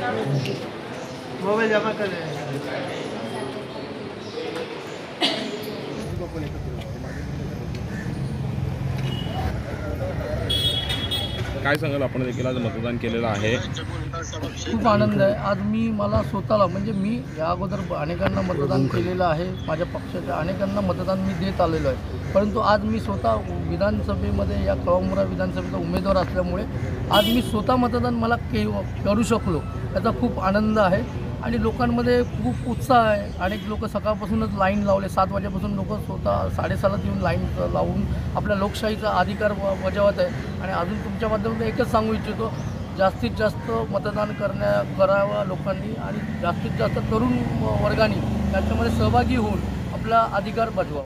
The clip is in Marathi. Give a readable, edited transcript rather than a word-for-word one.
मोबाइल जमा कर काय सांगाल, आपण देखील आज मतदान केलेलं आहे? खूप आनंद आहे आज मला स्वतःला म्हणजे मी या अगोदर अनेकांना मतदान केलेलं आहे, माझ्या पक्षाच्या अनेकांना मतदान मी देत आलेलो आहे, परंतु आज मी स्वतः विधानसभेमध्ये या कळमनुरा विधानसभेचा उमेदवार असल्यामुळे आज मी स्वतः मतदान मला करू शकलो, याचा खूप आनंद आहे आणि लोकांमध्ये खूप उत्साह आहे। अनेक लोक सकाळपासूनच लाईन लावले, 7 वाजेपासून लोक स्वतः 7:30 येऊन लाईन लावून आपल्या लोकशाहीचा अधिकार बजावत आहे। आणि अजून तुमच्या माध्यमातून एकच सांगू इच्छितो, जास्तीत जास्त मतदान करावं लोकांनी आणि जास्तीत जास्त तरुण वर्गाने याच्यामध्ये सहभागी होऊन आपला अधिकार बजवावा।